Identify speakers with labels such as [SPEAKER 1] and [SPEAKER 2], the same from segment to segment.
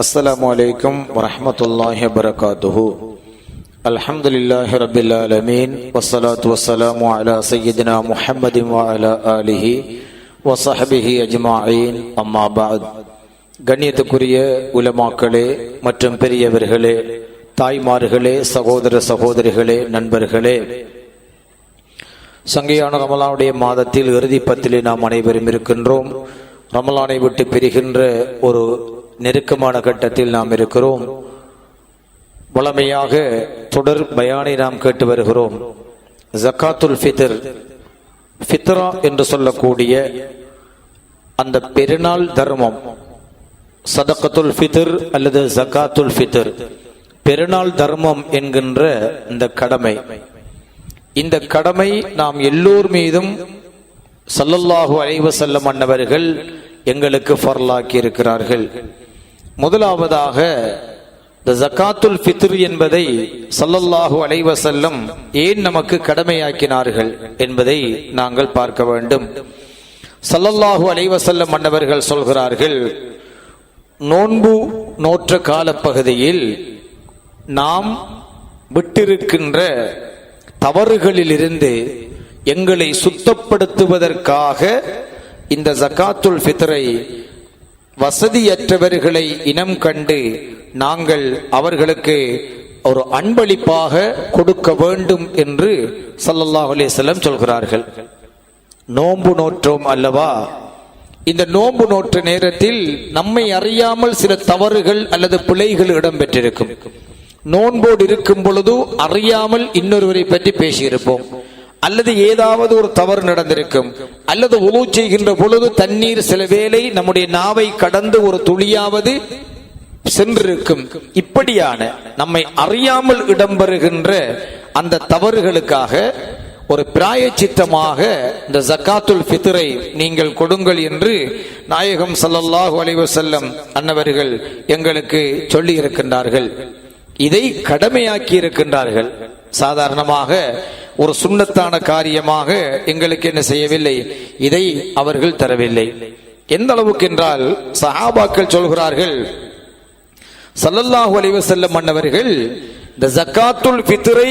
[SPEAKER 1] அஸ்ஸலாமு அலைக்கும் வரஹ்மத்துல்லாஹி வபரகாத்துஹு. அல்ஹம்துலில்லாஹி ரப்பில் ஆலமீன் வஸ்ஸலாத்து வஸ்ஸலாமு அலா சய்யிதினா முஹம்மதின் வ அலா ஆலிஹி வ ஸஹ்பிஹி அஜ்மாஈன். அம்மா பஅத். கண்ணியத்துக்குரிய உலமாக்களே மற்றும் பெரியவர்களே, தாய்மார்களே, சகோதர சகோதரிகளே, நண்பர்களே, சங்கையான ரமலானுடைய மாதத்தில் இறுதி பத்திலே நாம் அனைவரும் இருக்கின்றோம். ரமலானை விட்டு பிரிகின்ற ஒரு நெருக்கமான கட்டத்தில் நாம் இருக்கிறோம். வளமையாக தொடர் பயானை நாம் கேட்டு வருகிறோம். ஜக்காத்துல் ஃபித்ர், ஃபித்ரா என்று சொல்லக்கூடிய அந்த பெருநாள் தர்மம், சதகத்துல் ஃபித்ர் அல்லது ஜக்காத்துல் ஃபித்ர், பெருநாள் தர்மம் என்கின்ற இந்த கடமை, இந்த கடமை நாம் எல்லோர் மீதும் ஸல்லல்லாஹு அலைஹி வஸல்லம் அன்னவர்கள் எங்களுக்கு ஃபர்லாக்கி இருக்கிறார்கள். முதலாவதாக இந்த ஜக்காத்துல் ஃபித்ர் என்பதை ஸல்லல்லாஹு அலைஹி வஸல்லம் ஏன் நமக்கு கடமையாக்கினார்கள் என்பதை நாங்கள் பார்க்க வேண்டும். ஸல்லல்லாஹு அலைஹி வஸல்லம் அன்னவர்கள் சொல்கிறார்கள், நோன்பு நோற்ற காலப்பகுதியில் நாம் விட்டிருக்கின்ற தவறுகளிலிருந்து எங்களை சுத்தப்படுத்துவதற்காக இந்த ஜக்காத்துல் ஃபித்ரை வசதியற்றவர்களை இனம் கண்டு நாங்கள் அவர்களுக்கு ஒரு அன்பளிப்பாக கொடுக்க வேண்டும் என்று ஸல்லல்லாஹு அலைஹி வஸல்லம் சொல்கிறார்கள். நோன்பு நோற்றோம் அல்லவா, இந்த நோன்பு நோற்ற நேரத்தில் நம்மை அறியாமல் சில தவறுகள் அல்லது பிழைகள் இடம்பெற்றிருக்கும். நோன்போடு இருக்கும் பொழுது அறியாமல் இன்னொருவரை பற்றி பேசியிருப்போம், அல்லது ஏதாவது ஒரு தவறு நடந்திருக்கும், அல்லது உது செய்கின்ற பொழுது தண்ணீர் சில வேளை நம்முடைய நாவை கடந்து ஒரு துளியாவது சென்றிருக்கும். இப்படியான நம்மை அறியாமல் இடம்பெறுகின்ற அந்த தவறுகளுக்காக ஒரு பிராயச்சித்தமாக இந்த ஜக்காத்துல் ஃபித்ரை நீங்கள் கொடுங்கள் என்று நாயகம் ஸல்லல்லாஹு அலைஹி வஸல்லம் அன்னவர்கள் எங்களுக்கு சொல்லி இருக்கின்றார்கள். இதை கடமையாக்கி இருக்கின்றார்கள். சாதாரணமாக ஒரு சுன்னத்தான காரியமாக எங்களுக்கு என்ன செய்யவில்லை, இதை அவர்கள் தரவில்லை. எந்த அளவுக்கு என்றால், சஹாபாக்கள் சொல்கிறார்கள், ஸல்லல்லாஹு அலைஹி வஸல்லம் அன்னவர்கள் இந்த ஜக்காத்துல் ஃபித்ரை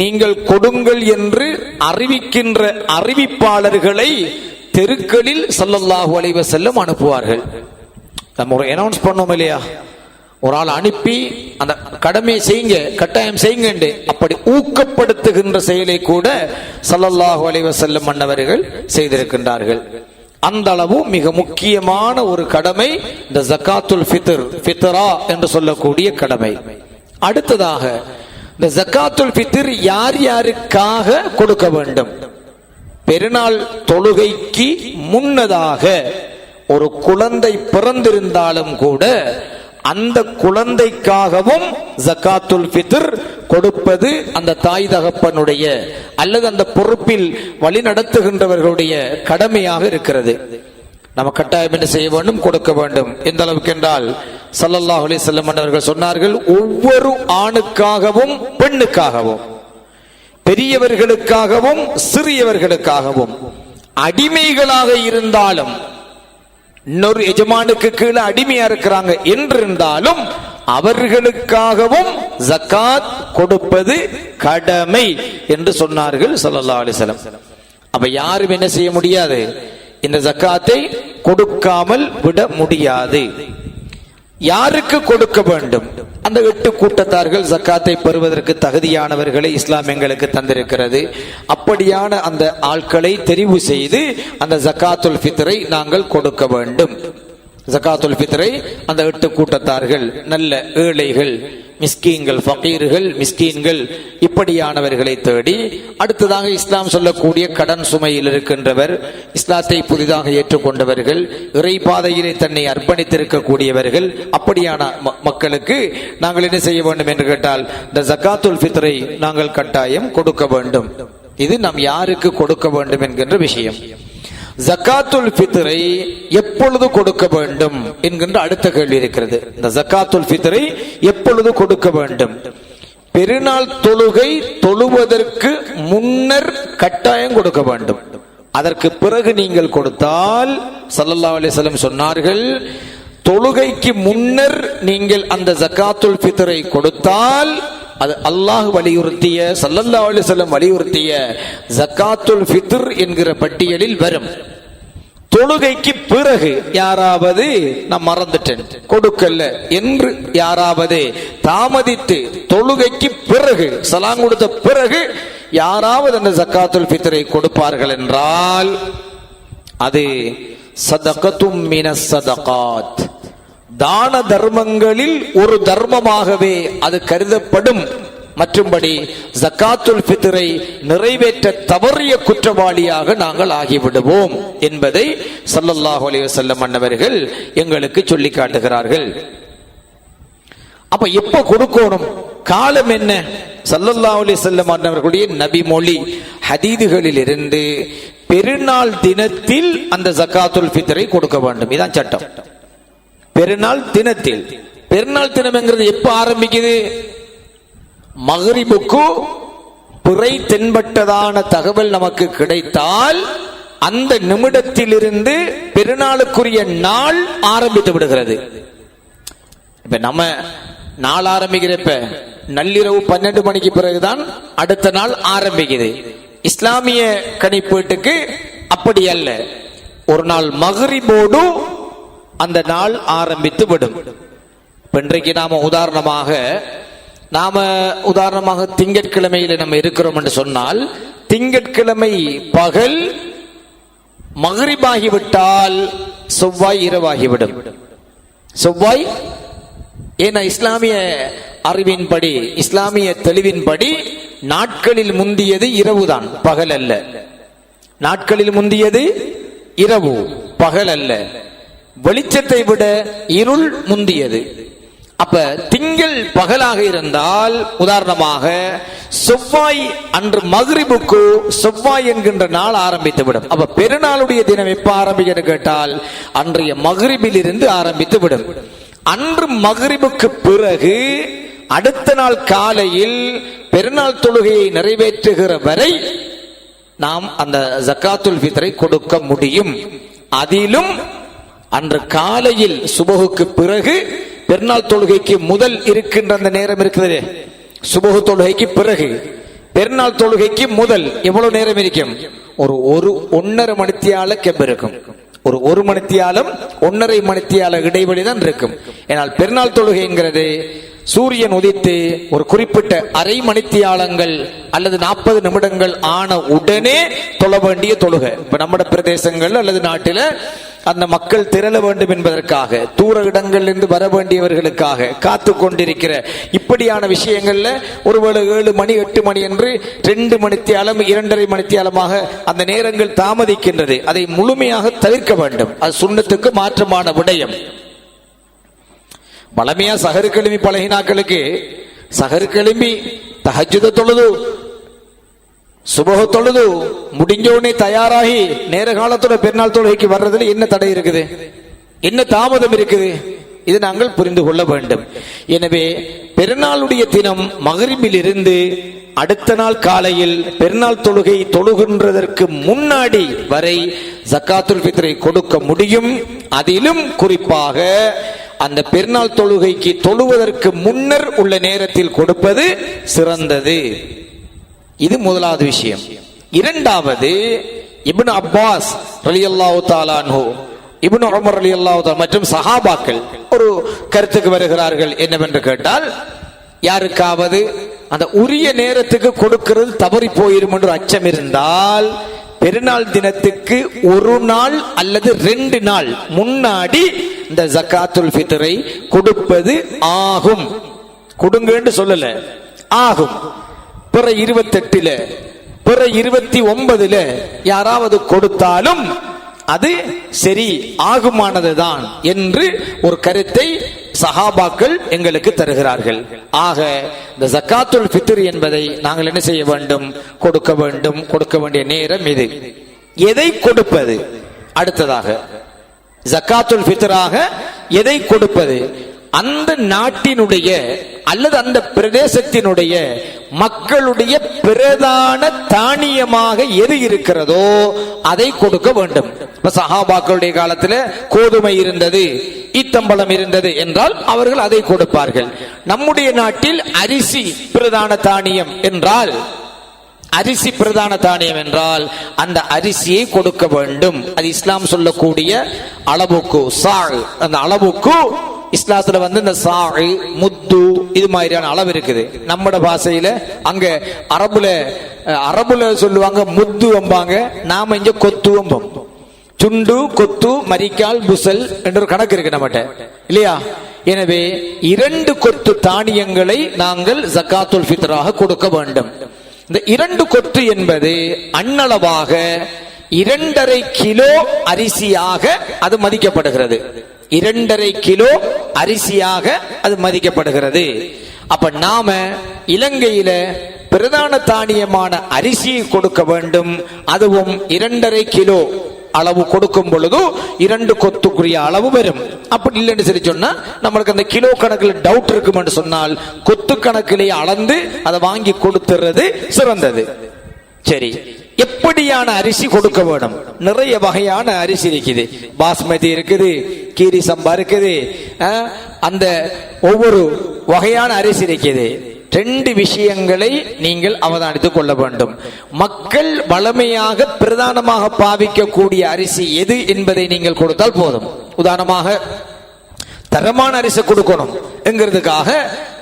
[SPEAKER 1] நீங்கள் கொடுங்கள் என்று அறிவிக்கின்ற அறிவிப்பாளர்களை தெருக்களில் ஸல்லல்லாஹு அலைஹி வஸல்லம் அனுப்புவார்கள். நம்ம ஒரு அனௌன்ஸ் பண்ணோம் இல்லையா, ஒரு ஆள் அனுப்பி அந்த கடமையை செய்யுங்க, கட்டாயம் செய்யுங்க, அப்படி ஊக்கப்படுத்துகின்ற செயலை கூட ஸல்லல்லாஹு அலைஹி வஸல்லம் அன்னவர்கள் செய்திருக்கின்றார்கள். அந்த அளவு மிக முக்கியமான ஒரு கடமை இந்த ஜக்காத்துல் ஃபித்ர், ஃபித்ரா என்று சொல்லக்கூடிய கடமை. அடுத்ததாக இந்த ஜக்காத்துல் ஃபித்ர் யார் யாருக்காக கொடுக்க வேண்டும்? பெருநாள் தொழுகைக்கு முன்னதாக ஒரு குழந்தை பிறந்திருந்தாலும் கூட அந்த குழந்தைக்காகவும் ஜக்காத்துல் ஃபித்ர் கொடுப்பது அந்த தாய் தகப்பனுடைய அல்லது அந்த பொறுப்பில் வழி நடத்துகின்றவர்களுடைய கடமையாக இருக்கிறது. நம்ம கட்டாயம் என்ன செய்ய வேண்டும், கொடுக்க வேண்டும். எந்த அளவுக்கு என்றால், ஸல்லல்லாஹு அலைஹி வஸல்லம் அவர்கள் சொன்னார்கள், ஒவ்வொரு ஆணுக்காகவும் பெண்ணுக்காகவும், பெரியவர்களுக்காகவும் சிறியவர்களுக்காகவும், அடிமைகளாக இருந்தாலும், இன்னொரு எஜமானுக்கு கீழே அடிமையா இருக்கிறாங்க என்றிருந்தாலும் அவர்களுக்காகவும் ஜக்காத் கொடுப்பது கடமை என்று சொன்னார்கள் ஸல்லல்லாஹு அலைஹி வஸல்லம். அப்ப யாரும் என்ன செய்ய முடியாது, இந்த ஜக்காத்தை கொடுக்காமல் விட முடியாது. யாருக்கு கொடுக்க வேண்டும்? அந்த 8 கூட்டத்தார்கள் ஜக்காத்தை பெறுவதற்கு தகுதியானவர்களை இஸ்லாம் எங்களுக்கு தந்திருக்கிறது. அப்படியான அந்த ஆட்களை தெரிவு செய்து அந்த ஜக்காத்துல் ஃபித்ரை நாங்கள் கொடுக்க வேண்டும். ஜக்காத்துல் ஃபித்ரை அந்த 8 கூட்டத்தார்கள், நல்ல ஏழைகள், மிஸ்கீன்கள், ஃபகீர்கள், மிஸ்கீன்கள், இப்படியானவர்களை தேடி, அடுத்ததாக இஸ்லாம் சொல்லக்கூடிய கடன் சுமையில் இருக்கின்றவர், இஸ்லாத்தை புதிதாக ஏற்றுக்கொண்டவர்கள், இறை பாதையிலே தன்னை அர்ப்பணித்திருக்கக்கூடியவர்கள், அப்படியான மக்களுக்கு நாங்கள் என்ன செய்ய வேண்டும் என்று கேட்டால், இந்த ஜக்காத்துல் ஃபித்ரை நாங்கள் கட்டாயம் கொடுக்க வேண்டும். இது நாம் யாருக்கு கொடுக்க வேண்டும் என்கின்ற விஷயம். ஜக்காத்துல் ஃபித்ரை எப்பொழுது கொடுக்க வேண்டும் என்கின்ற அடுத்த கேள்வி இருக்கிறது. இந்த ஜக்காத்துல் ஃபித்ரை எப்பொழுது கொடுக்க வேண்டும்? பெருநாள் தொழுகை தொழுவதற்கு முன்னர் கட்டாயம் கொடுக்க வேண்டும். அதற்கு பிறகு நீங்கள் கொடுத்தால் ஸல்லல்லாஹு அலைஹி வஸல்லம் சொன்னார்கள், தொழுகைக்கு முன்னர் நீங்கள் அந்த ஜகாத்துல் ஃபித்ரை கொடுத்தால் அது அல்லாஹ் வலியுறுத்திய ஸல்லல்லாஹு அலைஹி வஸல்லம் வலியுறுத்திய ஜகாத்துல் ஃபித்ர் என்கிற பட்டியலில் வரும். தொழுகைக்கு பிறகு யாராவது நான் மறந்துட்டேன் கொடுக்கல என்று யாராவது தாமதித்து தொழுகைக்கு பிறகு சலாம் கொடுத்த பிறகு யாராவது அந்த ஜகாத்துல் ஃபித்ரை கொடுப்பார்கள் என்றால் அது சதகத்தும் மினஸ் சதகாத், தான தர்மங்களில் ஒரு தர்மமாகவே அது கருதப்படும். மற்றும்படி ஜகாத்துல் ஃபித்ரை நிறைவேற்ற தவறிய குற்றவாளியாக நாங்கள் ஆகிவிடுவோம் என்பதை ஸல்லல்லாஹு அலைஹி வஸல்லம் அன்னவர்கள் எங்களுக்கு சொல்லி காட்டுகிறார்கள். அப்ப எப்ப கொடுக்கணும், காலம் என்ன? ஸல்லல்லாஹு அலைஹி வஸல்லம் அன்னவர்களுடைய நபிமொழி ஹதீதுகளில் இருந்து பெருநாள் தினத்தில் அந்த ஜகாத்துல் ஃபித்ரை கொடுக்க வேண்டும். இதான் சட்டம். பெருநாள் தினத்தில். பெருநாள் தினம்ங்கிறது எப்ப ஆரம்பிக்குது? மக்ரிபுக்கு பிறை தென்பட்டதான தகவல் நமக்கு கிடைத்தால் அந்த நிமிடத்திலிருந்து பெருநாளுக்குரிய நாள் ஆரம்பித்து விடுகிறது. இப்ப நம்ம நாள் ஆரம்பிக்கிறப்ப நள்ளிரவு 12 மணிக்கு பிறகுதான் அடுத்த நாள் ஆரம்பிக்குது. இஸ்லாமிய கணிப்பீட்டுக்கு அப்படி அல்ல, ஒரு நாள் மக்ரிபோடு அந்த நாள் ஆரம்பித்து விடும். இன்றைக்கு நாம உதாரணமாக திங்கட்கிழமையில நம்ம இருக்கிறோம் என்று சொன்னால், திங்கட்கிழமை பகல் மக்ரிபாகிவிட்டால் செவ்வாய் இரவாகிவிடும். செவ்வாய், ஏன்னா இஸ்லாமிய அறிவின்படி, இஸ்லாமிய தெளிவின்படி நாட்களில் முந்தியது இரவுதான், பகல் அல்ல. நாட்களில் முந்தியது இரவு, பகல் அல்ல. வெளிச்சத்தை விட இருள் முந்தியது. அப்ப திங்கள் பகலாக இருந்தால், உதாரணமாக செவ்வாய் அன்று மக்ரிபுக்கு செவ்வாய் என்கின்ற நாள் ஆரம்பித்து விடும். அப்ப பெருநாளுடைய தினம் எப்ப ஆரம்பிக்கிறது கேட்டால் அன்றைய மக்ரிபில் இருந்து ஆரம்பித்து விடும். அன்று மக்ரிபுக்கு பிறகு அடுத்த நாள் காலையில் பெருநாள் தொழுகையை நிறைவேற்றுகிற வரை நாம் அந்த ஜகாத்துல் ஃபித்ரை கொடுக்க முடியும். அதிலும் அன்று காலையில் சுபஹுக்கு பிறகு பெருநாள் தொழுகைக்கு முதல் இருக்கின்ற அந்த நேரம் இருக்கிறது, சுபஹு தொழுகைக்கு பிறகு பெருநாள் தொழுகைக்கு முதல் எவ்வளவு நேரம் இருக்கும்? ஒரு 1.5 மணித்தியால கெப் இருக்கும். ஒரு 1 மணித்தியாலம் 1.5 மணித்தியால இடைவெளி தான் இருக்கும். ஏனால் பெருநாள் தொழுகைங்கிறது சூரியன் உதித்து ஒரு குறிப்பிட்ட அரை மணித்தியாலங்கள் அல்லது 40 நிமிடங்கள் ஆன உடனே தொழ வேண்டிய தொழுகை. இப்ப நம்ம பிரதேசங்கள் அல்லது நாட்டில அந்த மக்கள் திரள வேண்டும் என்பதற்காக, தூர இடங்களிலிருந்து வர வேண்டியவர்களுக்காக காத்து கொண்டிருக்கிற இப்படியான விஷயங்கள்ல ஒருவேளை 7 மணி 8 மணி என்று 2 மணித்தியாலம் 2.5 மணித்தியாலமாக அந்த நேரங்கள் தாமதிக்கின்றது. அதை முழுமையாக தவிர்க்க வேண்டும். அது சுன்னத்துக்கு மாற்றமான விடயம். பழமையா சஹரு கிளம்பி பழகினாக்களுக்கு சஹரு கிளம்பி தஹஜ்ஜுத தொழுது சுபஹ தொழுது முடிஞ்சோடனே தயாராகி நேர காலத்தோட பெருநாள் தொழுகைக்கு வர்றதுல என்ன தடை இருக்குது? என்ன தாமதம் இருக்குது? இது நாங்கள் புரிந்து கொள்ள வேண்டும். எனவே பெருநாளுடைய தினம் மக்ரிபில் இருந்து அடுத்த நாள் காலையில் பெருநாள் தொழுகை தொழுகின்றதற்கு முன்னாடி வரை ஜகாத்துல் ஃபித்ரை கொடுக்க முடியும். அதிலும் குறிப்பாக அந்த பெருநாள் தொழுகைக்கு தொழுவதற்கு முன்னர் உள்ள நேரத்தில் கொடுப்பது சிறந்தது. இது முதலாவது விஷயம். இரண்டாவது, இப்னு அப்பாஸ் ரலியல்லாஹு தஆலா அன்ஹு, இப்னு உமர் ரலியல்லாஹு தஆலா மற்றும் சஹாபாக்கள் ஒரு கருத்துக்கு வருகிறார்கள். என்னவென்று கேட்டால், யாருக்காவது அந்த உரிய நேரத்துக்கு கொடுக்கிறது தவறி போயிரும் என்று அச்சம் இருந்தால் பெருநாள் தினத்துக்கு 1 நாள் அல்லது 2 நாள் முன்னாடி இந்த ஜகாத்துல் ஃபித்ரை கொடுப்பது ஆகும். கொடுங்கன்னு சொல்லல, ஆகும். பிற 28 பிற 29 யாராவது கொடுத்தாலும் அது சரி, ஆகுமானதுதான் என்று ஒரு கருத்தை சஹாபாக்கள் எங்களுக்கு தருகிறார்கள். ஆக இந்த ஜகாத்துல் ஃபித்ர் என்பதை நாங்கள் என்ன செய்ய வேண்டும்? கொடுக்க வேண்டும். கொடுக்க வேண்டிய நேரம் இது. எதை கொடுப்பது? அடுத்ததாக ஜகாத்துல் ஃபித்ராக எதை கொடுப்பது? அந்த நாட்டினுடைய அல்லது அந்த பிரதேசத்தினுடைய மக்களுடைய பிரதான தானியமாக எது இருக்கிறதோ அதை கொடுக்க வேண்டும். இப்ப சஹாபாக்களுடைய காலத்துல கோதுமை இருந்தது, ஈத்தம்பழம் இருந்தது என்றால் அவர்கள் அதை கொடுப்பார்கள். நம்முடைய நாட்டில் அரிசி பிரதான தானியம் என்றால் அந்த அரிசியை கொடுக்க வேண்டும். அது இஸ்லாம் சொல்லக்கூடிய அளவுக்கு அந்த அளவுக்கு இஸ்லாத்துல இந்த சாழ் முத்து இது மாதிரியான அளவு இருக்குது. நம்மட பாஷையில அங்க அரபுல சொல்லுவாங்க முத்து வம்பாங்க, நாம இங்க கொத்து வம்போம். சுண்டு கொத்து மரிக்கால் புசல் என்ற ஒரு கணக்கு இருக்கு நம்மகிட்ட இல்லையா? எனவே 2 கொத்து தானியங்களை நாங்கள் ஜக்காத்துல் ஃபித்ராக கொடுக்க வேண்டும். இந்த 2 கொத்து என்பது அண்ணளவாக 2.5 கிலோ அரிசியாக அது மதிக்கப்படுகிறது. 2.5 கிலோ அரிசியாக அது மதிக்கப்படுகிறது. அப்ப நாம இலங்கையில பிரதான தானியமான அரிசியை கொடுக்க வேண்டும். அதுவும் 2.5 கிலோ அளவு கொடுக்கும் பொழுது 2 கொத்துக்குரிய அளவு வரும். அப்படி இல்லைன்னு சரி சொன்னா நம்மளுக்கு அந்த கிலோ கணக்கில் டவுட் இருக்கும் என்று சொன்னால் கொத்து கணக்கிலேயே அளந்து அதை வாங்கி கொடுத்துறது சிறந்தது. சரி, எப்படியான அரிசி கொடுக்க வேணும்? நிறைய வகையான அரிசி இருக்குது. பாஸ்மதி இருக்குது, கீரி சம்பா இருக்குது, அந்த ஒவ்வொரு வகையான அரிசி இருக்குது. 2 விஷயங்களை நீங்கள் அவதானித்துக் கொள்ள வேண்டும். மக்கள் வளமையாக பிரதானமாக பாவிக்கக்கூடிய அரிசி எது என்பதை நீங்கள் கொடுத்தால் போதும். உதாரணமாக தரமான அரிசி கொடுக்கணும் என்கிறதுக்காக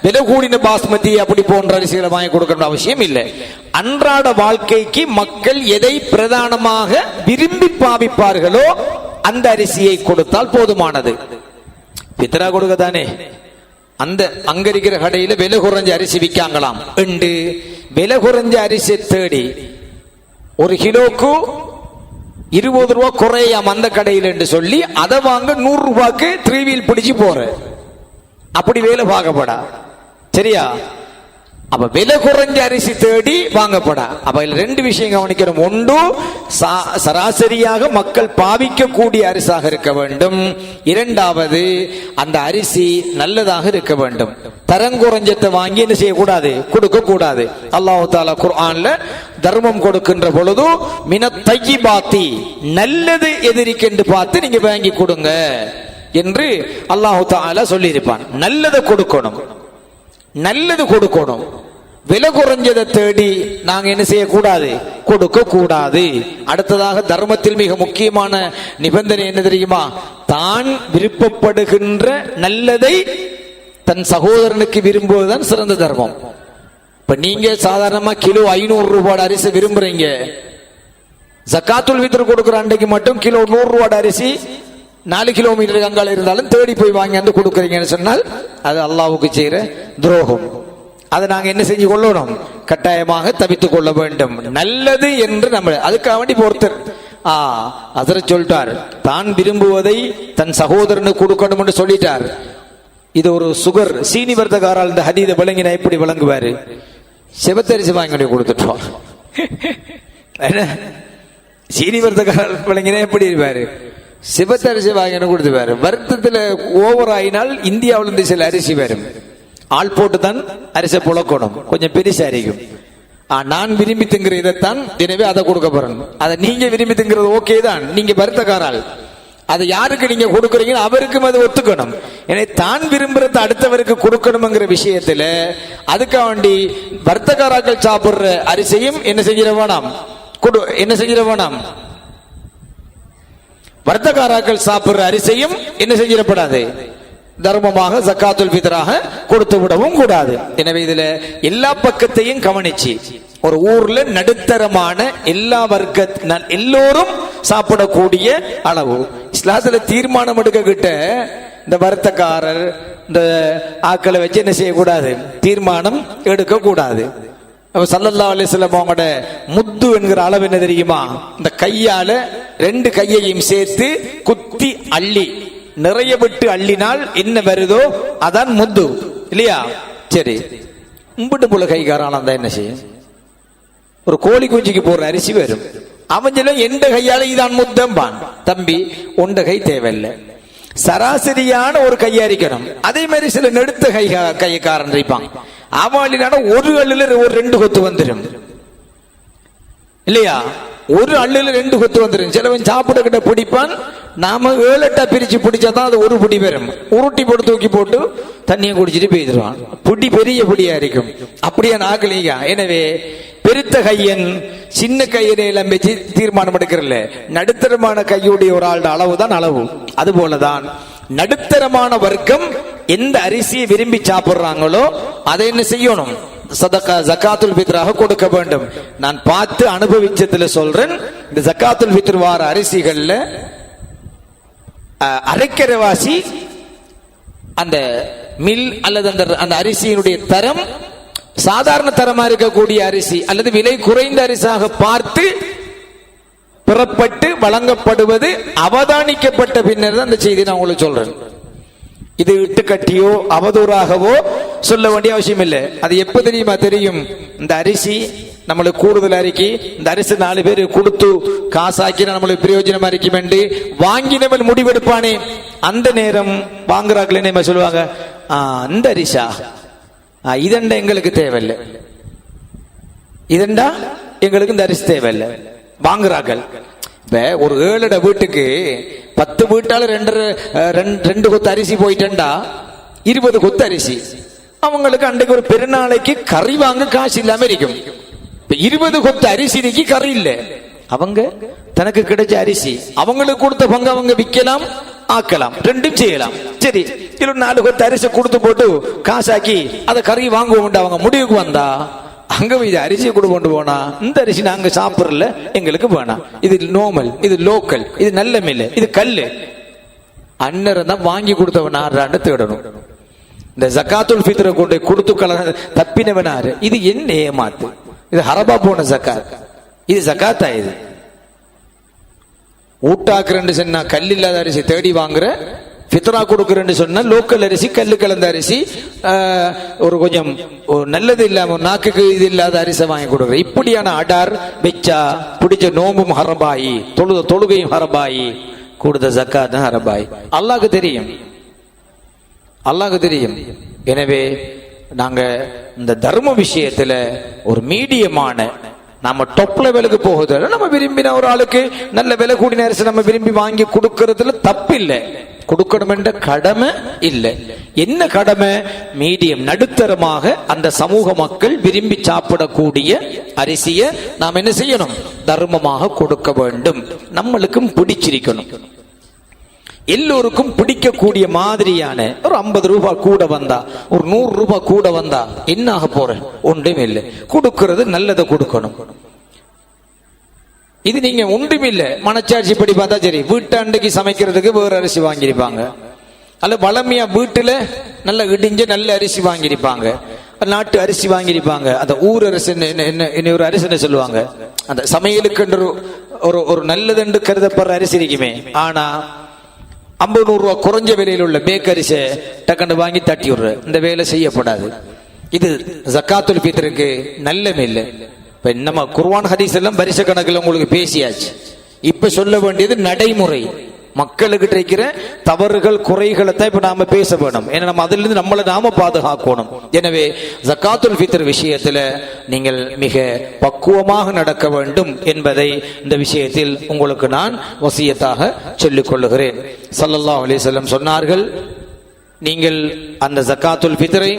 [SPEAKER 1] விலை கூடின பாஸ்மதி அப்படி போன்ற அரிசிகளை வாங்கி கொடுக்கணும் அவசியம் இல்லை. அன்றாட வாழ்க்கைக்கு மக்கள் எதை பிரதானமாக விரும்பி பாவிப்பார்களோ அந்த அரிசியை கொடுத்தால் போதுமானது. பித்ரா கொடுக்க தானே அந்த அங்க இருக்கிற கடையில விலை குறைஞ்ச அரிசி விற்காங்களாம் என்று விலை குறைஞ்ச அரிசி தேடி 1 கிலோக்கு 20 ரூபா குறையாம அந்த கடையில் என்று சொல்லி அதை வாங்க 100 ரூபாய்க்கு 3 வீல் பிடிச்சு போற அப்படி வேலை பார்க்கப்படா. சரியா? அப்ப விலை குறைஞ்ச அரிசி தேடி வாங்கப்படா. அப்ப 2 விஷயம் கவனிக்கணும். ஒன்று, சராசரியாக மக்கள் பாவிக்கக்கூடிய அரிசாக இருக்க வேண்டும். 2வது, அந்த அரிசி நல்லதாக இருக்க வேண்டும். தரங்குறைஞ்சத்தை வாங்கி என்ன செய்யக்கூடாது? கொடுக்க கூடாது. அல்லாஹ் தஆலா குர்ஆன்ல தர்மம் கொடுக்கின்ற பொழுது மினத் தய்யிபாத்தி, நல்லது எதிரிக்கென்று பார்த்து நீங்க வாங்கி கொடுங்க என்று அல்லாஹ் தஆலா சொல்லி இருப்பான். நல்லதை கொடுக்கணும், நல்லது கொடுக்கணும். விலை குறைஞ்சதை தேடி நாங்க என்ன செய்யக்கூடாது? கொடுக்க கூடாது. அடுத்ததாக தர்மத்தில் மிக முக்கியமான நிபந்தனை என்ன தெரியுமா? தான் விருப்பப்படுகின்ற நல்லதை தன் சகோதரனுக்கு விரும்புவதுதான் சிறந்த தர்மம். இப்ப நீங்க சாதாரணமா கிலோ 500 ரூபாய் அரிசி விரும்புறீங்க, ஜக்காத்துல் ஃபித்ர் கொடுக்குற அன்றைக்கு மட்டும் கிலோ 100 ரூபாய் அரிசி 4 கிலோமீட்டருக்கு அங்கால இருந்தாலும் தேடி போய் வாங்கி வந்து கொடுக்குறீங்கன்னு சொன்னால் அது அல்லாஹ்வுக்கு செய்யற துரோகம். அதை நாங்க என்ன செஞ்சு கொள்ளணும்? கட்டாயமாக தவித்துக் கொள்ள வேண்டும். நல்லது என்று நம்ம அதுக்காக வேண்டி ஒருத்தர் ஹஜ்ரத் சொல்லிட்டார், தான் விரும்புவதை தன் சகோதரனுக்கு கொடுக்கணும் என்று சொல்லிட்டார். இது ஒரு சுகர் சீனி வர்த்தகாரால் இந்த ஹதீதை விளங்கினா எப்படி விளங்குவாரு? செவத்தரிசி வாங்கி கொடுத்துட்டோம். சீனி வர்த்தகாரால் விளங்கினா எப்படி இருப்பாரு? சிவத்தரிசி வாங்கி கொடுத்துவாரு. வருத்தத்துல ஓவர் ஆயினால் இந்தியாவில இருந்து சில அரிசி வரும், ஆள் போட்டு தான் அரிசி புழக்கணும், கொஞ்சம் பெருசா இருக்கும். நான் விரும்பி திங்கிற இதைத்தான், எனவே அதை கொடுக்க போறேன். அதை நீங்க விரும்பி திங்கிறது ஓகே தான், நீங்க வருத்தக்காரால். அதை யாருக்கு நீங்க கொடுக்குறீங்க அவருக்கும் அது ஒத்துக்கணும். எனவே தான் விரும்புறத அடுத்தவருக்கு கொடுக்கணுங்கிற விஷயத்துல அதுக்காக வேண்டி வர்த்தகாராக்கள் சாப்பிடுற அரிசியும் என்ன செஞ்சிட வேணாம், என்ன செஞ்சிட வேணாம், வர்த்தகாராக்கள் சாப்பிடுற அரிசியும் என்ன செஞ்சிடப்படாது, தர்மமாக ஜக்காத்துல் ஃபித்ராக கொடுத்து விடவும் கூடாது. எனவே இதுல எல்லா பக்கத்தையும் கவனிச்சு ஒரு ஊர்ல நடுத்தரமான எல்லா வர்க்க எல்லோரும் சாப்பிடக்கூடிய அளவு இஸ்லாத்துல தீர்மானம் எடுக்க கிட்ட இந்த வர்த்தக்காரர் இந்த ஆக்களை வச்சு என்ன செய்யக்கூடாது? தீர்மானம் எடுக்க கூடாது. ஸல்லல்லாஹு அலைஹி வஸல்லம் அவங்களோட முத்து என்கிற அளவு என்ன தெரியுமா? இந்த கையால 2 கையையும் சேர்த்து குத்தி அள்ளி நிறைய விட்டு அள்ளினால் என்ன வருதோ அதான் முத்து இல்லையா? சரி, உம்பிட்டு போல கைகாரான என்ன செய்யும்? ஒரு கோழி குஞ்சுக்கு போற அரிசி வரும், அவன் எந்த கையால இதான் முத்தம்பான். தம்பி, உண்ட கை தேவையில்லை. சராசரியான ஒரு கையாரிக்கணும். அதே மாதிரி சில நெடுத்த கையக்காரன் இருப்பான். அவளினால ஒரு அள்ளுல ஒரு 2 கொத்து வந்துடும் இல்லையா? ஒரு அள்ளுல 2 கொத்து வந்துடும். சிலவன் சாப்பிட கிட்ட பிடிப்பான், நாம 7-8 பிரிச்சு பிடிச்சாதான் அது ஒரு பிடி வரும். உருட்டி போட்டு தூக்கி போட்டு தண்ணியை குடிச்சிட்டு போயிடுவான். பிடி பெரிய பிடியா இருக்கும். அப்படியே நாக்கலியா. எனவே பெருத்த கையன் சின்ன கையனை எல்லாம் வச்சு தீர்மானம் எடுக்கிறல்ல. நடுத்தரமான கையுடைய ஒரு ஆளோட அளவு தான் அளவு. அது போலதான் நடுத்தரமான வர்க்கம் எந்த அரிசியை விரும்பி சாப்பிடுறாங்களோ அதை என்ன செய்யணும்? சதகா ஜகாத்துல் ஃபித்ராக கொடுக்க வேண்டும். நான் பார்த்து அனுபவிச்சதுல சொல்றேன். இந்த ஜகாத்துல் ஃபித்ர் வார அரிசிகள்ல அரைக்கரைவாசி அந்த மில் அல்லது அந்த அரிசியினுடைய தரம் சாதாரண தரமா இருக்கக்கூடிய அரிசி அல்லது விலை குறைந்த அரிசியாக பார்த்து பெறப்பட்டு வழங்கப்படுவது அவதானிக்கப்பட்ட பின்னர் தான் அந்த செய்தி நான் உங்களுக்கு சொல்றேன். இது இட்டு கட்டியோ அவதூறாகவோ சொல்ல வேண்டிய அவசியம் இல்லை. அது எப்ப தெரியுமா தெரியும்? இந்த அரிசி நம்மளுக்கு கூடுதல் அரிக்கி, இந்த அரிசி 4 பேர் கொடுத்து காசாக்கி நம்மளுக்கு பிரயோஜனமா இருக்கும் என்று வாங்கினவன் முடிவெடுப்பானே, அந்த நேரம் வாங்குறாங்களே என்ன சொல்லுவாங்க? இந்த அரிசா இதண்டா எங்களுக்கு தேவையில்லை, இதண்டா எங்களுக்கு இந்த அரிசி தேவையில்லை வாங்குறார்கள். இப்ப ஒரு 7 வீட்டுக்கு 10 வீட்டால 2 கொத்து அரிசி போயிட்டா 20 கொத்து அரிசி. அவங்களுக்கு அன்றைக்கு ஒரு பெருநாளைக்கு கறி வாங்க காசு இல்லாம இருக்கும். 20 கொத்து அரிசிக்கு கறி இல்ல. அவங்க தனக்கு கிடைச்ச அரிசி அவங்களுக்கு கொடுத்த பங்கு அவங்க விற்கலாம், ஆக்கலாம், ரெண்டும் செய்யலாம். சரி, 4 கொத்து அரிசி கொடுத்து போட்டு காசாக்கி அதை கறி வாங்குவோம் அவங்க முடிவுக்கு வந்தா, அங்க இது அரிசியை கூட கொண்டு போனா இந்த அரிசி நாங்க சாப்பிடல, எங்களுக்கு வேணாம், இது நோமல், இது லோக்கல், இது நல்ல மில்ல, இது கல்லு. அன்னரம் தான் வாங்கி கொடுத்தவன் ஆறான்னு தேடணும். இந்த ஜகாத்துல் ஃபித்ர கொண்டு கொடுத்து தப்பினவனாரு. இது என்ன ஏமாத்து? இது ஹரபா போன ஜகாத். இது ஜகாத்தா? இது ஊட்டாக்குறேன்னு சொன்னா கல் இல்லாத அரிசி தேடி வாங்குற, ஃபித்ரா கொடுக்குறேன்னு சொன்னா லோக்கல் அரிசி, கல்லு கலந்த அரிசி, ஒரு கொஞ்சம் நல்லது இல்லாம நாக்குக்கு இது இல்லாத அரிசி வாங்கி கொடுக்குற. இப்படியான அடார் வெச்சா பிடிச்ச நோம்பும் ஹரபாயி, தொழுகையும் ஹரபாயி, கூடுத ஜக்காத் ஹரபாயி. அல்லாஹ்க்கு தெரியும், அல்லாஹ்க்கு தெரியும். எனவே நாங்க இந்த தர்ம விஷயத்துல ஒரு மீடியமான, நம்ம டாப் லெவலுக்கு போகுது, நம்ம விரும்பின ஒரு ஆளுக்கு நல்ல விலை கூடின அரிசி நம்ம விரும்பி வாங்கி கொடுக்கறதுல தப்பு இல்லை. கொடுக்கணும் என்ற கடமை இல்லை. என்ன கடமை? மீடியம், நடுத்தரமாக அந்த சமூக மக்கள் விரும்பி சாப்பிடக்கூடிய அரிசியை நாம் என்ன செய்யணும்? தர்மமாக கொடுக்க வேண்டும். நம்மளுக்கும் பிடிச்சிருக்கணும், எல்லோருக்கும் பிடிக்கக்கூடிய மாதிரியான ஒரு 50 ரூபாய் கூட வந்தா, ஒரு 100 ரூபாய் கூட வந்தா என்ன ஆக போற? ஒன்றும் இல்லை. கொடுக்கிறது நல்லதை கொடுக்கணும். இது நீங்க ஒன்றுமில்லை, மனச்சாட்சி படி பார்த்தா சரி, வீட்டாண்டைக்கு சமைக்கிறதுக்கு வேற அரிசி வாங்கியிருப்பாங்க, அல்ல வளமையா வீட்டுல நல்ல இடிஞ்ச நல்ல அரிசி வாங்கியிருப்பாங்க, நாட்டு அரிசி வாங்கியிருப்பாங்க. அந்த ஊர் அரிசி என்ன ஒரு அரிசி சொல்லுவாங்க, அந்த சமையலுக்கு ஒரு நல்லதென்று கருதப்படுற அரிசி இருக்குமே. ஆனா 50-100 ரூபாய் குறைஞ்ச விலையில் உள்ள பேக்கரிசை டக்குன்னு வாங்கி தட்டி விடுற இந்த வேலை செய்யப்படாது. இது ஜக்காத்துல் ஃபித்ருக்கு நல்ல இல்லை. இப்ப நம்ம குர்ஆன் ஹதீஸ் எல்லாம் வருஷ கணக்கில் உங்களுக்கு பேசியாச்சு. இப்ப சொல்ல வேண்டியது நடைமுறை, மக்களுக்கு இருக்கிற தவறுகள் குறைகளை தான் இப்ப நாம பேச வேணும். ஏன்னா நம்ம அதிலிருந்து நம்மளை நாம பாதுகாக்கணும். எனவே ஜக்காத்துல் ஃபித்ர் விஷயத்துல நீங்கள் மிக பக்குவமாக நடக்க வேண்டும் என்பதை இந்த விஷயத்தில் உங்களுக்கு நான் வசியத்தாக சொல்லிக் கொள்ளுகிறேன். ஸல்லல்லாஹு அலைஹி வஸல்லம் சொன்னார்கள், நீங்கள் அந்த ஜக்காத்துல் ஃபித்ரை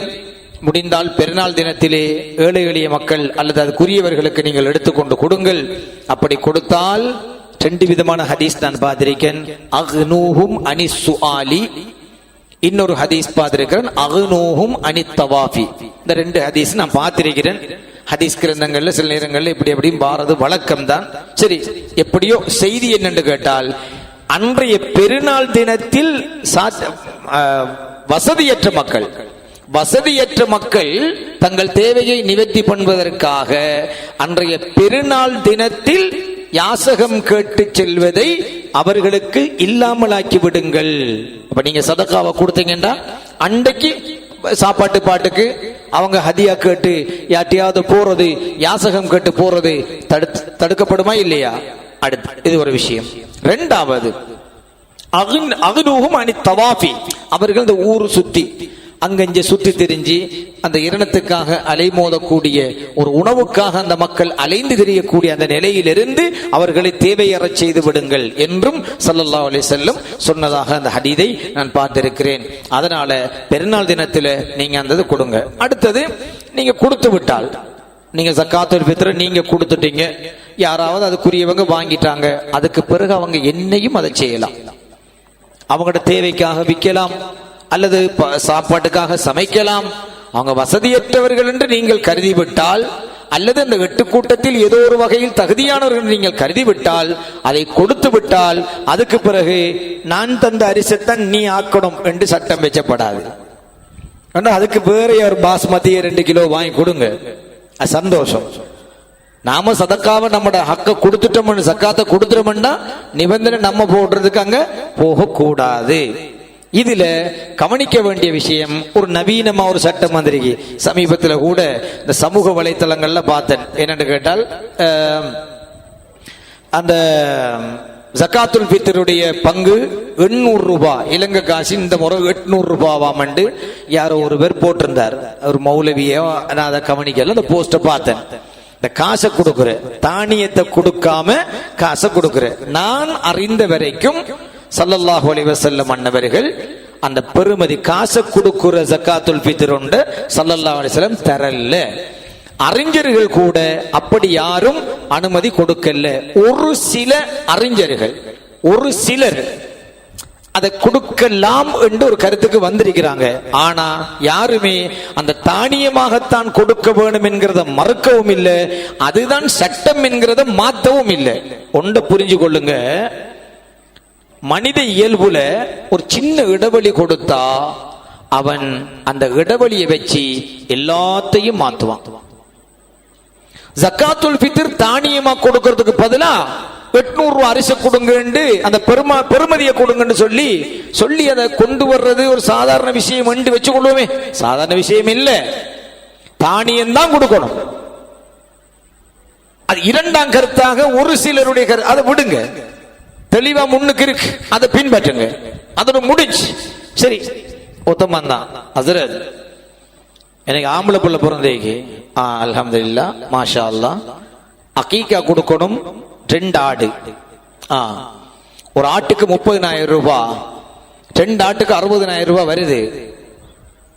[SPEAKER 1] முடிந்தால் பெருநாள் தினத்திலே ஏழை எளிய மக்கள் அல்லது அதுக்குரியவர்களுக்கு நீங்கள் எடுத்துக்கொண்டு கொடுங்கள். அப்படி கொடுத்தால் 2 விதமான ஹதீஸ் நான் பார்த்திருக்கேன். அக்னூஹும் அனிஸ் சுஆலி, இன்னொரு ஹதீஸ் பார்த்திருக்கிறேன் அக்னூஹும் அனித் தவாஃபி. இந்த 2 ஹதீஸ் நான் பார்த்திருக்கிறேன். ஹதீஸ் கிரந்தங்கள்ல சில நேரங்கள்ல இப்படி எப்படியும் பாரது வழக்கம் தான். சரி, எப்படியோ செய்தி என்னென்று கேட்டால், அன்றைய பெருநாள் தினத்தில் வசதியற்ற மக்கள் தங்கள் தேவையை நிவர்த்தி பண்ணுவதற்காக அன்றைய பெருநாள் தினத்தில் யாசகம் கேட்டு செல்வதை அவர்களுக்கு இல்லாமலாக்கி விடுங்கள். அப்ப நீங்க சதக்காவை கொடுத்தீங்கன்னா அன்றைக்கு சாப்பாட்டு பாட்டுக்கு அவங்க ஹதியா கேட்டு யாட்டியாவது போறது, யாசகம் கேட்டு போறது தடுக்கப்படுமா இல்லையா? அடுத்து இது ஒரு விஷயம். 2வது, அகுனூஹும் அனி தவாஃபி, அவர்கள் இந்த ஊரு சுத்தி அங்கஞ்ச சுத்தி திரிஞ்சு அந்த இரணத்துக்காக அலைமோதக்கூடிய ஒரு உணவுக்காக அந்த மக்கள் அலைந்து திரியக்கூடிய அந்த நிலையிலிருந்து அவர்களை தேவையறச் செய்து விடுங்கள் என்றும் ஸல்லல்லாஹு அலைஹி வஸல்லம் சொன்னதாக அந்த ஹதீதை நான் பார்த்திருக்கிறேன். அதனால பெருநாள் தினத்துல நீங்க அந்த கொடுங்க. அடுத்தது, நீங்க கொடுத்து விட்டால், நீங்க ஸகாத்துல் ஃபித்ர் நீங்க கொடுத்துட்டீங்க, யாராவது அதுக்குரியவங்க வாங்கிட்டாங்க, அதுக்கு பிறகு அவங்க என்னையும் அதை செய்யலாம். அவங்களோட தேவைக்காக விற்கலாம், அல்லது சாப்பாட்டுக்காக சமைக்கலாம். அவங்க வசதியற்றவர்கள் என்று நீங்கள் கருதிவிட்டால், அல்லது அந்த 8 கூட்டத்தில் ஏதோ ஒரு வகையில் தகுதியானவர்கள் நீங்கள் கருதிவிட்டால், அதை கொடுத்து விட்டால், அதுக்கு பிறகு நான் தந்த அரிசைத்தான் நீ ஆக்கணும் என்று சட்டம் வச்சப்படாது. அதுக்கு வேற ஒரு பாஸ்மதியை 2 கிலோ வாங்கி கொடுங்க, அது சந்தோஷம். நாம சதக்காவை நம்மட ஹக்க கொடுத்துட்டோம்னு, சக்காத்தை கொடுத்துட்டோம்னா நிபந்தனை நம்ம போடுறதுக்கு அங்க போக கூடாது. இதுல கவனிக்க வேண்டிய விஷயம், ஒரு நவீனமா ஒரு சட்டம் வந்திருக்கு. சமீபத்துல கூட இந்த சமூக வலைத்தளங்கள்ல பார்த்தேன். என்னன்னு கேட்டால், அந்த ஜகாத்துல் ஃபித்ருடைய பங்கு 800 ரூபாய் இலங்கை காசு, இந்த முறை 800 ரூபாவாம் என்று யாரோ ஒரு பேர் போட்டிருந்தார். ஒரு மௌலவியோ, நான் அதை கவனிக்கல, அந்த போஸ்ட பார்த்தேன். இந்த காசை கொடுக்குற, தானியத்தை கொடுக்காம காசை கொடுக்குற, நான் அறிந்த வரைக்கும் ஸல்லல்லாஹு அலைஹி வஸல்லம் அன்னவர்கள் அந்த பெருமதி காசை கொடுக்கிற ஜகாத்துல் ஃபித்ர் உண்டு ஸல்லல்லாஹு அலைஹி வஸல்லம் தரல. அறிஞர்கள் கூட அப்படி யாரும் அனுமதி கொடுக்கல. ஒரு சில அறிஞர்கள், ஒரு சிலர் அதை கொடுக்கலாம் என்று ஒரு கருத்துக்கு வந்திருக்கிறாங்க. ஆனா யாருமே அந்த தானியமாகத்தான் கொடுக்க வேண்டும் என்கிறத மறுக்கவும் இல்லை, அதுதான் சட்டம் என்கிறத மாற்றவும் இல்லை. ஒன்றை புரிஞ்சு கொள்ளுங்க, மனித இயல்புல ஒரு சின்ன இடைவெளி கொடுத்தா அவன் அந்த இடைவெளியை வச்சு எல்லாத்தையும் மாத்துவான். ஜகாத்துல் ஃபித்ர் தானியமா கொடுக்கிறதுக்கு பதிலா 800 ரூபாய் அரிசி கொடுங்க, அந்த பெருமதியை கொடுங்கன்னு சொல்லி அதை கொண்டு வர்றது ஒரு சாதாரண விஷயம் என்று வச்சு கொள்வோமே. சாதாரண விஷயம் இல்ல, தானியம் தான் கொடுக்கணும். அது இரண்டாம் கருத்தாக ஒரு சிலருடைய கருத்து, அதை விடுங்க, தெளிவா முன்னுக்கு இருக்கு, அதை பின்பற்றுங்க, அதோட முடிச்சு. சரி, ஒத்தமான் தான் ஹஸ்ரத், எனக்கு ஆம்பளை பிள்ளை பிறந்தேக்கு அல்ஹம்துலில்லாஹ் மாஷா அல்லாஹ், அகீகா கொடுக்கணும் 2 ஆடு. ஒரு ஆட்டுக்கு 30,000 ரூபாய், 2 ஆட்டுக்கு 60,000 ரூபாய் வருது.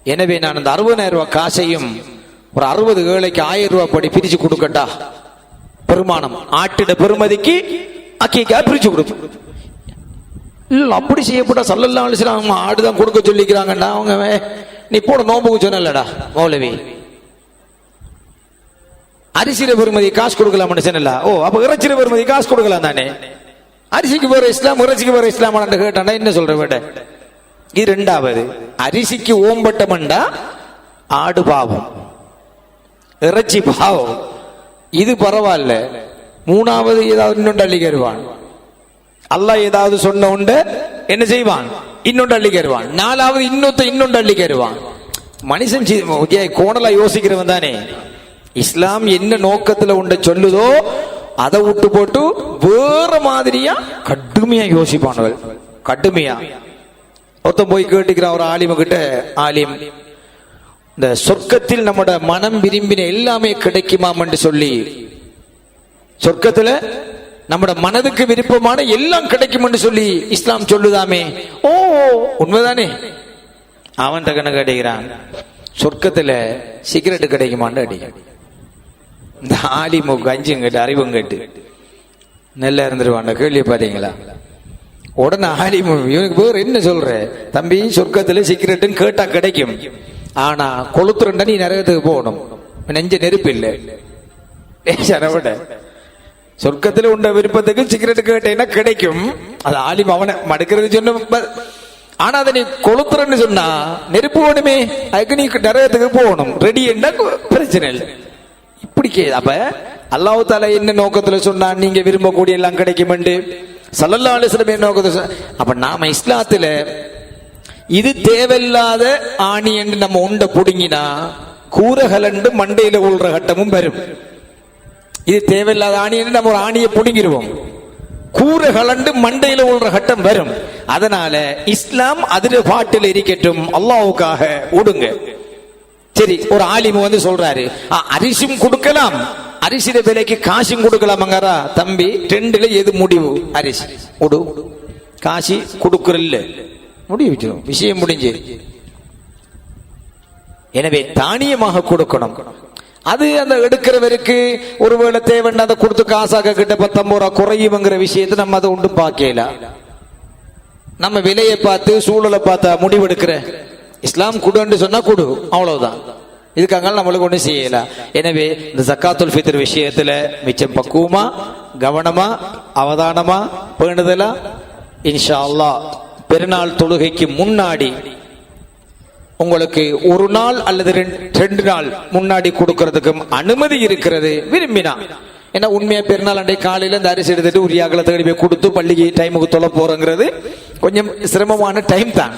[SPEAKER 1] எனவே நான் அந்த 60,000 ரூபாய் காசையும் ஒரு 60 ஏழைக்கு 1000 ரூபாய் படி பிரிச்சு கொடுக்கட்டா? பெருமானம் ஆட்டிட பெருமதிக்கு அக்கீக்கா பிரிச்சு கொடுத்து. இல்ல, அப்படி செய்யப்பட்ட ஸல்லல்லாஹு அலைஹி வஸல்லம் ஆடுதான் கொடுக்க சொல்லிக்கிறாங்கடா. அவங்க நீ போட நோம்புக்கு சொன்னலடா மௌலவி, அரிசியில பெருமதி காசு கொடுக்கலாம் சொன்னல. ஓ, அப்ப இறைச்சியில பெருமதி காசு கொடுக்கலாம் தானே? அரிசிக்கு வேற இஸ்லாம், இறைச்சிக்கு வேற இஸ்லாம் கேட்டாண்டா என்ன சொல்ற வேட? இது ரெண்டாவது. அரிசிக்கு ஓம்பட்டமண்டா ஆடு பாவம், இறைச்சி பாவம், இது பரவாயில்ல. மூணாவது ஏதாவது இன்னொன்று அள்ளிக்கருவான். அல்லாஹ் ஏதாவது சொன்ன உண்டு என்ன செய்வான்? இன்னொன்று அள்ளிக்கருவான். நாலாவது இன்னொன்று அள்ளிக்கருவான். மனுஷன் கோணலா யோசிக்கிறவன் தானே. இஸ்லாம் என்ன நோக்கத்துல உண்ட சொல்லுதோ அதை விட்டு போட்டு வேற மாதிரியா கடுமையா யோசிப்பானவள். கடுமையா ஒருத்தன் போய் கேட்டுக்கிறான் ஒரு ஆலிம கிட்ட, ஆலிம் இந்த சொர்க்கத்தில் நம்மட மனம் விரும்பின எல்லாமே கிடைக்குமாம் என்று சொல்லி, சொர்க்கத்துல நம்மட மனதுக்கு விருப்பமான எல்லாம் கிடைக்கும் என்று சொல்லி இஸ்லாம் சொல்லுதாமே. ஓ, உண்மைதானே? அவன் தகன கேட்டுக்கிறான், சொர்க்கத்துல சிகரெட் கிடைக்குமான்னு அடிக்க. இந்த ஆலிமுக்கு அஞ்சும் கேட்டு அறிவும் கேட்டு நல்லா இருந்துருவான். கேள்வி பாத்தீங்களா? உடனே ஆலிமு இவனுக்கு பேர் என்ன சொல்ற? தம்பி, சொர்க்கத்துல சிகரெட்டுன்னு கேட்டா கிடைக்கும், ஆனா கொளுத்துறண்டா நீ நரகத்துக்கு போகணும், நெஞ்ச நெருப்பு இல்லை. சொர்க்கத்துல உண்ட விருப்பத்துக்கு சிகரெட் கேட்டேன்னா கிடைக்கும். அது ஆலிம் அவனை மடுக்கிறது சொன்ன. ஆனா அதை நீ கொளுத்துறன்னு சொன்னா நெருப்பு வேணுமே, அதுக்கு நீ நரகத்துக்கு போகணும். ரெடி என்ன பிரச்சனை இல்லை. இப்படி அப்ப அல்லாஹ் தஆலா என்ன நோக்கத்துல சொன்னா நீங்க விரும்பக்கூடிய எல்லாம் கிடைக்கும் என்று ஸல்லல்லாஹு அலைஹி வஸல்லம் என்ன நோக்கத்துல? அப்ப நாம இஸ்லாத்துல இது தேவையில்லாத ஆணி என்று நம்ம உண்ட புடுங்கினா கூரகலண்டு மண்டையில உள்ள கட்டமும் வரும். இது தேவையில்லாத ஆணி என்று நம்ம ஒரு ஆணியை புடுங்கிடுவோம். கூறு கலண்டு மண்டையில உள்ள கட்டம் வரும். அதனால இஸ்லாம் அதிர பாட்டில் இருக்கட்டும், அல்லாஹ்வுக்காக ஓடுங்க. சரி, ஒரு ஆலிம் வந்து சொல்றாரு, அரிசியும் கொடுக்கலாம், அரிசியில விலைக்கு காசும் கொடுக்கலாமங்காரா. தம்பி, ரெண்டுல எது முடிவு? அரிசி ஓடு, காசி கொடுக்கறல்ல, முடிவு, விஷயம் முடிஞ்சு. எனவே தானியமாக கொடுக்கணும். அது அந்த எடுக்கிறவருக்கு ஒருவேளை தேவைன்னா அதை கொடுத்து காசாக கிட்ட 19 ரூபா குறையுங்கிற விஷயத்தை நம்ம அதை ஒன்றும் பார்க்கல. நம்ம விலையை பார்த்து சூழலை பார்த்தா முடிவெடுக்கிற. இஸ்லாம் குடுன்னு சொன்னா குடு, அவ்வளவுதான். இதுக்காக நம்மளுக்கு ஒன்றும் செய்யல. எனவே இந்த ஜக்காத்துல் ஃபித்ர் விஷயத்துல மிச்சம் பக்குவமா, கவனமா, அவதானமா, பேணுதலா இன்ஷா அல்லாஹ் பெருநாள் தொழுகைக்கு முன்னாடி உங்களுக்கு ஒரு நாள் அல்லது 2 நாள் முன்னாடி கொடுக்கறதுக்கும் அனுமதி இருக்கிறது விரும்பினா. ஏன்னா உண்மையா பெருநாள் அன்றைய காலையில இந்த அரிசி எடுத்துட்டு உரியாக்களை தேடி போய் கொடுத்து பள்ளிக்கு டைமுக்கு தொலை போறங்கிறது கொஞ்சம் சிரமமான டைம் தான்.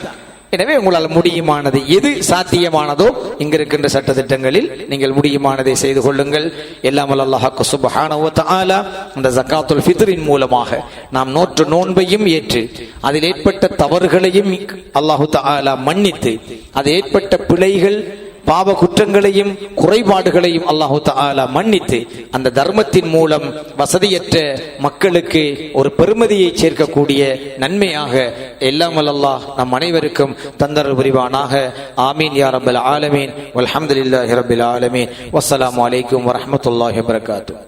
[SPEAKER 1] எனவே உங்களால் முடியுமானது எது சாத்தியமானதோ இங்க இருக்கின்ற சட்ட திட்டங்களில் நீங்கள் முடியுமானதை செய்து கொள்ளுங்கள். எல்லாம் வல்ல அல்லாஹ் சுப்ஹானஹு வ தஆலா இந்த ஜகாத்துல் ஃபித்ரின் மூலமாக நாம் நோற்று நோன்பையும் ஏற்று அதில் ஏற்பட்ட தவறுகளையும் அல்லாஹு தஆலா மன்னித்து அது ஏற்பட்ட பிழைகள் பாவ குற்றங்களையும் குறைபாடுகளையும் அல்லாஹு தஆலா மன்னித்து அந்த தர்மத்தின் மூலம் வசதியற்ற மக்களுக்கு ஒரு பெருமதியை சேர்க்கக்கூடிய நன்மையாக எல்லாம் வல்ல அல்லாஹ் நம் அனைவருக்கும் தந்தருள் புரிவானாக. ஆமீன் யா ரப்பல் ஆலமீன். வல்ஹம்துலில்லாஹி ரப்பில் ஆலமீன். வஸ்ஸலாமு அலைக்கும் வரஹ்மத்துல்லாஹி வபரகாத்துஹு.